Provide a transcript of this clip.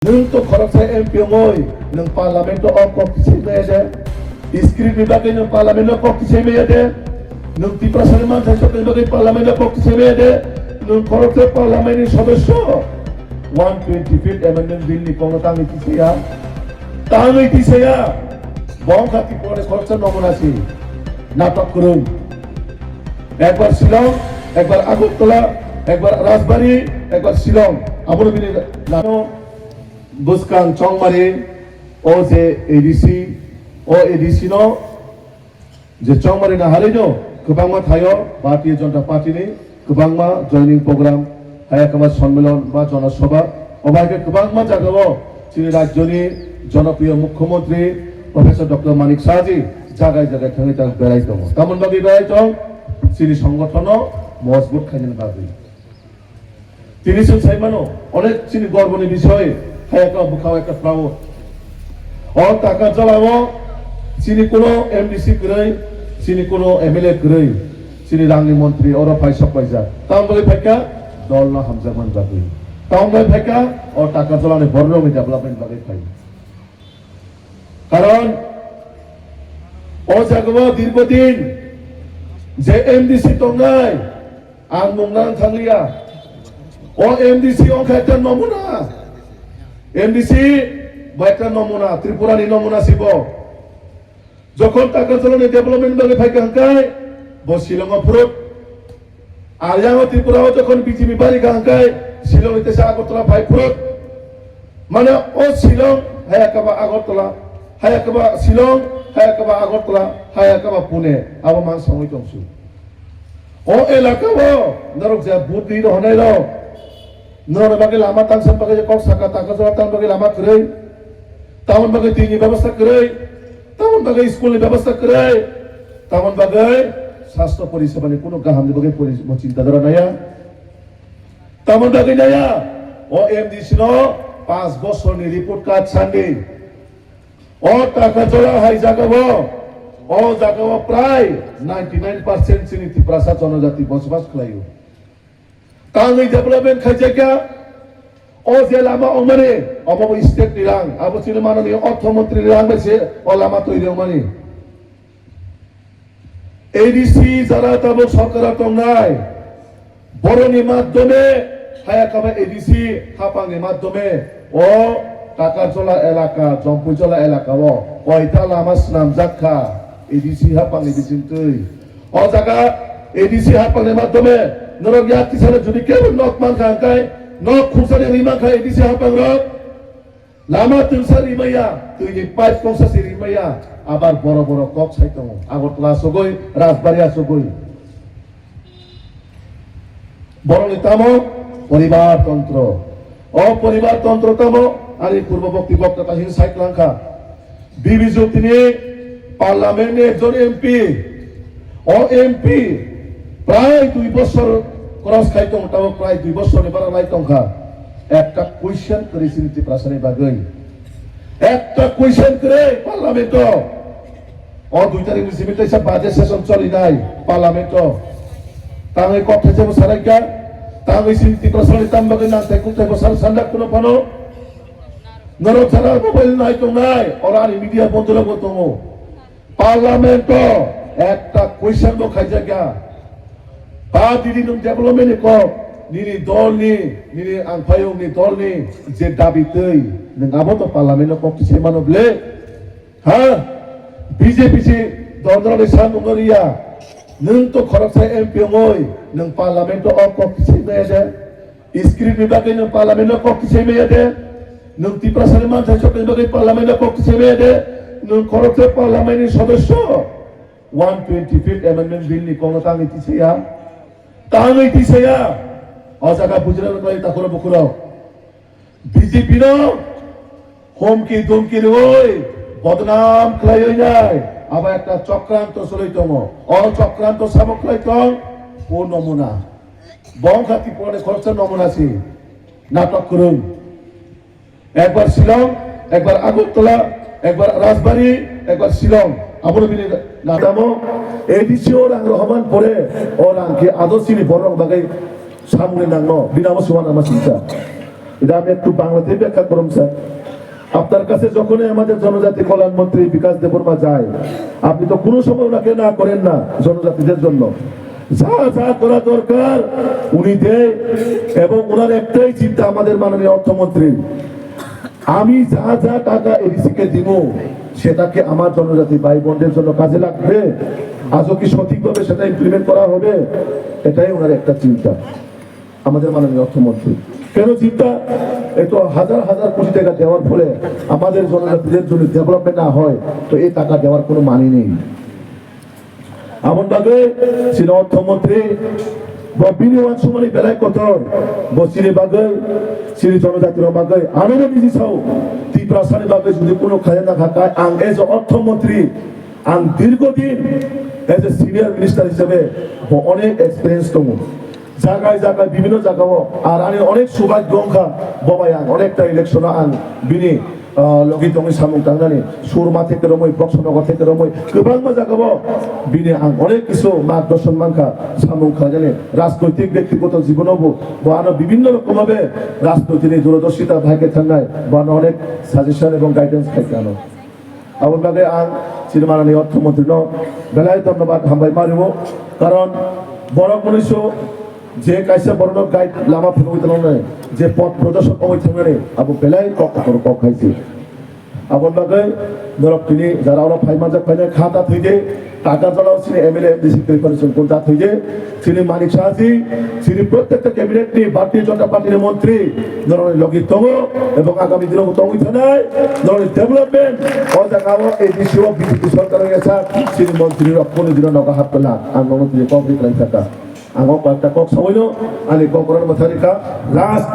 Nung to korupsi MP ngoy ng parlamento o koktisime de iskrit bibagay ng parlamento koktisime de nung tiprasan man sa bibagay parlamento koktisime de nung korupsi parlamento সদস্য 125th amendment bill ni kongatang itisaya tangay itisaya বংখাতি পরে korupsi নমুনাছি নাটক করুন একবার শিলং একবার আগরতলা একবার রাজবাড়ী একবার শিলং আমরা বিনে Buskan Chongmari o je ADC no je Chongmari na harino kubangma thayo Bharatiya Janata Party ni kubangma joining program hayakama সম্মেলন বা জনসভা অবাইকে kubangma জাগাও চিনি রাজ্যনি জনপ্রিয় মুখ্যমন্ত্রী প্রফেসর ডক্টর মানিক সাহাজি জায়গায় জায়গায় থাকি তার বেড়াই দङ তেমন ভাবে বেড়াই দङ চিনি সংগঠন মজবুত খাইলেন ভাবে তিনি সাইমানো অনেক চিনি গর্বনি বিষয় hayaka bukaw ka prawo o taka jalao sini kono MDC krai sini kono MLA krai sini rangni mantri ora paisa paisa tam bole phaika dol na hamjaman jagui tam bole phaika o taka jalane borno mi development bage phai karon o jagwa dirgodin je MDC tongai ang mungnang thanglia o MDC o khaita nomuna MDC বাইটা নমুনা ত্রিপুরানি নমুনা ছিল যখন টাকা চলনে development বাগে ফাইকা হাঙ্কায় বসিলং ফুরত আর ইয়াও ত্রিপুরাও যখন BJP বাড়ি হাঙ্কায় শিলং হইতে আগরতলা ফাই ফুরত মানে ও শিলং হায়াকাবা আগরতলা হায়াকাবা শিলং হায়াকাবা আগরতলা হায়াকাবা পুনে আবার মান সময় তংসু ও এলাকাও নরক যা বুদ্ধি হনাই র নর বাগে লামা তাংসান বাগে যে কক সাকা টাকা জলা তান বাগে লামা করে তামন বাগে দিনি ব্যবস্থা করে তামন বাগে স্কুলের ব্যবস্থা করে তামন বাগে স্বাস্থ্য পরিষেবা নিয়ে কোনো গাহামনি বাগে চিন্তাধারা নাইয়া তামন বাগে নাইয়া ও MDC নো 5 বছরনি রিপোর্ট কার্ড সান্ডি ও টাকা জলা হাই জাগাবো ও জাগাবো প্রায় 99% চিনিতি প্রাসা জনজাতি বসবাস খাইও Kami development khajaka o je lama omane obo state nirang abo chini manoni অর্থমন্ত্রী nirang bese o lama toiri omani ADC jara tabo সরকার tongnai boroni মাধ্যমে hayakaba ADC hapangni মাধ্যমে o টাকাজলা এলাকা জম্পুজলা এলাকা o oita lama snam jakha ADC hapangni bisintui o jaga ADC hapangni মাধ্যমে নরক ইয়াতি সালে যদি কেউ নক মান খায় নক খুসারে রিমা খায় দিছে হাপাং রক লামা তুলসার রিমাইয়া তুই যে পাঁচ কংসাসি রিমাইয়া আবার বড় বড় কক ছাইতম আগরতলা সগই রাজবাড়িয়া সগই বড় নেতাম পরিবারতন্ত্র অপরিবারতন্ত্রতম আর এই পূর্ববর্তী বক্তা হিন সাইট লাঙ্কা বিবিজু তিনি পার্লামেন্টে একজন এমপি ও এমপি প্রায় 2 বছর ক্রস খাইতং তাও প্রায় 2 বছর এবার লাইতং খা একটা কোয়েশ্চেন করেছিল ত্রিপ্রাসারে বাগৈ একটা কোয়েশ্চেন করে পার্লামেন্ট ও 2 তারিখ সিমিটাই সব বাজেট সেশন চলি নাই পার্লামেন্ট তাঙ্গই কথা যাব সারাইকা তাঙ্গই সিমিতি প্রসারে তাম্বাগে না তাই কুতে বসার সান্ডা কোন পানো নরক ছাড়া মোবাইল নাই তো নাই ওরা মিডিয়া বন্ধুরা বলতো পার্লামেন্ট একটা কোয়েশ্চেন তো খাই জায়গা Didi nung development ko nini dol nini ang payung ni dol ni je dabi tei nang abo to parliament ko kisi manoble ha BJP si dondra ni sanungoria nung to korupsi MP ngoy nung parliament ko kisi mede iskrit bibagay ng parliament ko kisi mede nung tiprasan man sa bibagay parliament ko kisi mede nung korupsi parliament ni সদস্য 125th amendment bill ni kongatang itisaya Tangay tisaya o jaga bujran ko ita kuro bukuro BJP no homki dumki roy বদনাম খাই যায় আবার একটা চক্রান্ত চলিতম ও চক্রান্ত সামক খাইতং ও নমুনা বংখাতি পরে খরচের নমুনা আছে নাটক করুন একবার শিলং একবার আগরতলা একবার রাজবাড়ী একবার শিলং আমরা বিনে নাদামো ADC orang Rahman pore orang ke adosi ni borong bagai samune nangno binamo suwan ama sisa এটা আমি একটু বাংলাতে ব্যাখ্যা করুন স্যার। আপনার কাছে যখনই আমাদের জনজাতি কল্যাণ মন্ত্রী বিকাশ দেববর্মা যায়, আপনি তো কোনো সময় ওনাকে না করেন না জনজাতিদের জন্য। যা যা করা দরকার উনি দেয়, এবং ওনার একটাই চিন্তা, আমাদের মাননীয় অর্থমন্ত্রী, আমি যা যা টাকা এডিসি কে দিব সেটাকে আমার জনজাতি ভাই বোনদের জন্য কাজে লাগবে, আজও কি সঠিকভাবে সেটা ইমপ্লিমেন্ট করা হবে, এটাই ওনার একটা চিন্তা। আমাদের মাননীয় অর্থমন্ত্রী কেন চিন্তা, এত হাজার হাজার কোটি টাকা দেওয়ার ফলে আমাদের জনজাতিদের জন্য ডেভেলপমেন্ট না হয়, তো এই টাকা দেওয়ার কোনো মানে নেই। এমন ভাবে ছিল অর্থমন্ত্রী বিনিয়োগ সময় বেলায় কত বসিরে বাগে সিরি জনজাতির বাগে আরো নিজে চাও ত্রিপ্রাসানি বাগে যদি কোনো খাজনা খাকায় আং এজ অর্থমন্ত্রী আং দীর্ঘদিন এজ এ সিনিয়র মিনিস্টার হিসেবে অনেক এক্সপিরিয়েন্স দङ। জায়গায় জায়গায় বিভিন্ন জায়গাও আর আমি অনেক সৌভাগ্য অংখা বাবাই আং অনেকটা ইলেকশন আং বিনি লগি দङ सामुं थांनानै सुरमा থেকে रमै बक्सनगर থেকে रमै गोबां জায়গাও बिनि आं अनेक কিছু मार्गदर्शन मानखा सामुं खाजाने राजनैतिक ব্যক্তিগত জীবনও বানো বিভিন্ন রকম ভাবে রাজনৈতিক দূরদর্শিতা ভাগে থানায় বানো অনেক সাজেশন এবং গাইডেন্স খাইকানো আবুল বাগে আং শ্রীমাননীয় অর্থমন্ত্রী ন বেলায় ধন্যবাদ হামবাই মারিব। কারণ বড় মনুষ্য যে কাইসা বড় গাইড লামা ফেরত যে পথ প্রদর্শক ওই থামনে আবু বেলায় কক খাইছে আবুল বাগে ধরক তিনি যারা ওরা ফাই মাজা ফাইনে খাতা থইছে টাকা জড়াও ছিল এমএলএ এমডিসি প্রিপারেশন কোনটা থইছে তিনি মানিক শাহজি তিনি প্রত্যেকটা ক্যাবিনেট নি ভারতীয় জনতা পার্টির মন্ত্রী ধরনের লগি তঙ্গ এবং আগামী দিনে তঙ্গ থানায় ধরনের ডেভেলপমেন্ট ও জায়গাও এই বিষয় বিজেপি সরকারের গেছে তিনি মন্ত্রীর কোনো দিন নগা হাত পেলা আন্দোলন থেকে কমপ্লিট রাখা আঙো কয়েকটা কক সময় আনি ককরার মথারিকা লাস্ট